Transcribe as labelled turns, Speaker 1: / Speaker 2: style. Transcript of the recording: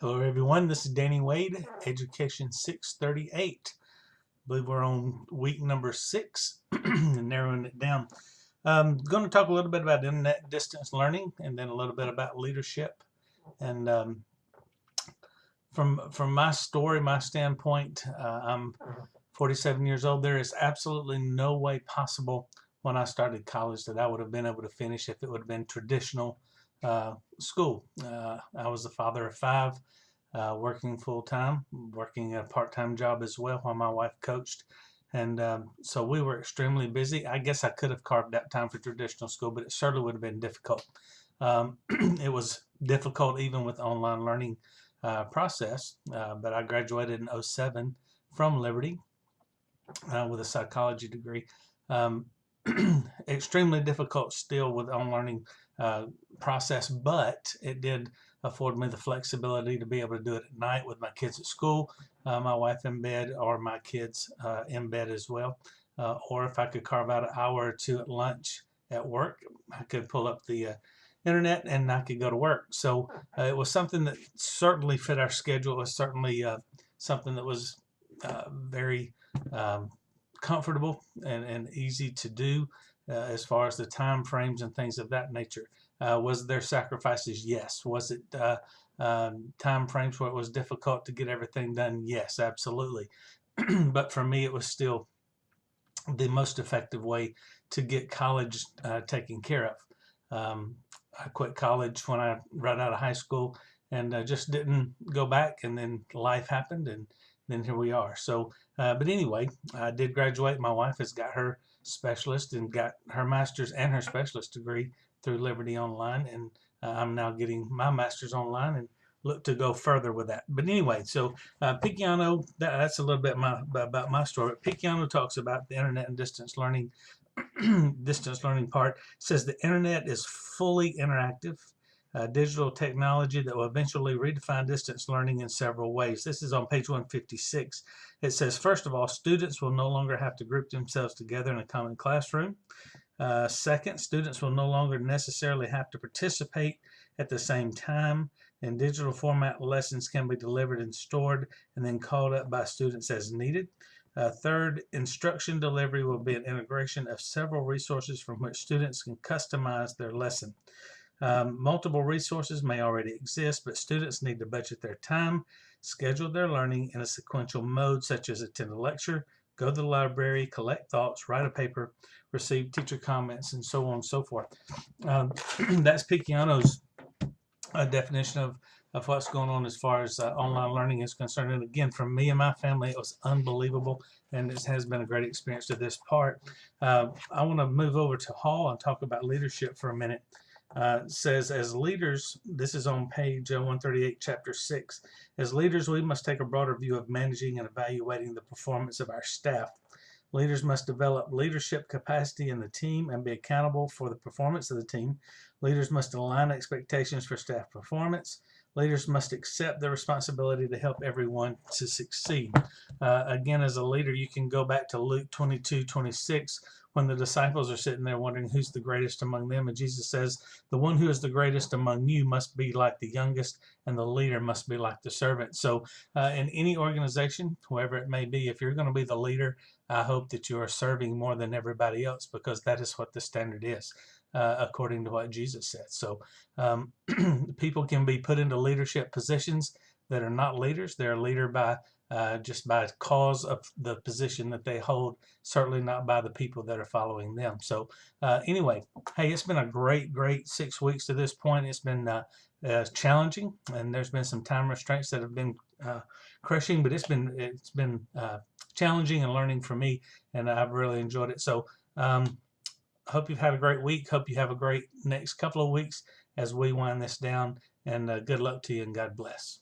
Speaker 1: Hello, everyone. This is Danny Wade, Education 638. I believe we're on week number 6 and narrowing it down. I'm going to talk a little bit about internet distance learning and then a little bit about leadership. And from my story, my standpoint, I'm 47 years old. There is absolutely no way possible when I started college that I would have been able to finish if it would have been traditional school. I was the father of 5, working full time, working a part time job as well while my wife coached. And so we were extremely busy. I guess I could have carved out time for traditional school, but it certainly would have been difficult. It was difficult even with online learning process, but I graduated in '07 from Liberty with a psychology degree. Um, Extremely difficult still with on learning process, but it did afford me the flexibility to be able to do it at night with my kids at school, my wife in bed, or my kids in bed as well. Or if I could carve out an hour or two at lunch at work, I could pull up the internet and I could go to work. So it was something that certainly fit our schedule. It was certainly something that was very um, comfortable and easy to do as far as the time frames and things of that nature. Was there sacrifices? Yes. Was it time frames where it was difficult to get everything done? Yes, absolutely. But for me, it was still the most effective way to get college taken care of. I quit college when I right out of high school and just didn't go back, and then life happened, and then here we are. So, but anyway, I did graduate. My wife has got her specialist and got her master's and her specialist degree through Liberty Online, and I'm now getting my master's online and look to go further with that. But anyway, so Picciano, that's a little bit about my story. Picciano talks about the internet and distance learning. Distance learning part says the internet is fully interactive. Digital technology that will eventually redefine distance learning in several ways. This is on page 156. It says, first of all, students will no longer have to group themselves together in a common classroom. Second, students will no longer necessarily have to participate at the same time. In digital format, lessons can be delivered and stored and then called up by students as needed. Third, instruction delivery will be an integration of several resources from which students can customize their lesson. Multiple resources may already exist, but students need to budget their time, schedule their learning in a sequential mode, such as attend a lecture, go to the library, collect thoughts, write a paper, receive teacher comments, and so on and so forth. That's Picciano's definition of what's going on as far as online learning is concerned. And again, for me and my family, it was unbelievable, and it has been a great experience to this part. I want to move over to Hall and talk about leadership for a minute. Says, as leaders, this is on page 138, chapter 6. As leaders, we must take a broader view of managing and evaluating the performance of our staff. Leaders must develop leadership capacity in the team and be accountable for the performance of the team. Leaders must align expectations for staff performance. Leaders must accept the responsibility to help everyone to succeed. Again, as a leader, you can go back to Luke 22:26 when the disciples are sitting there wondering who's the greatest among them. And Jesus says, the one who is the greatest among you must be like the youngest, and the leader must be like the servant. So, in any organization, whoever it may be, if you're going to be the leader, I hope that you are serving more than everybody else, because that is what the standard is, according to what Jesus said. So, people can be put into leadership positions that are not leaders. They're a leader by just by cause of the position that they hold, certainly not by the people that are following them. So anyway, hey, it's been a great 6 weeks to this point. It's been challenging, and there's been some time restraints that have been crushing, but it's been challenging and learning for me, and I've really enjoyed it. So hope you've had a great week. Hope you have a great next couple of weeks as we wind this down, and good luck to you, and God bless.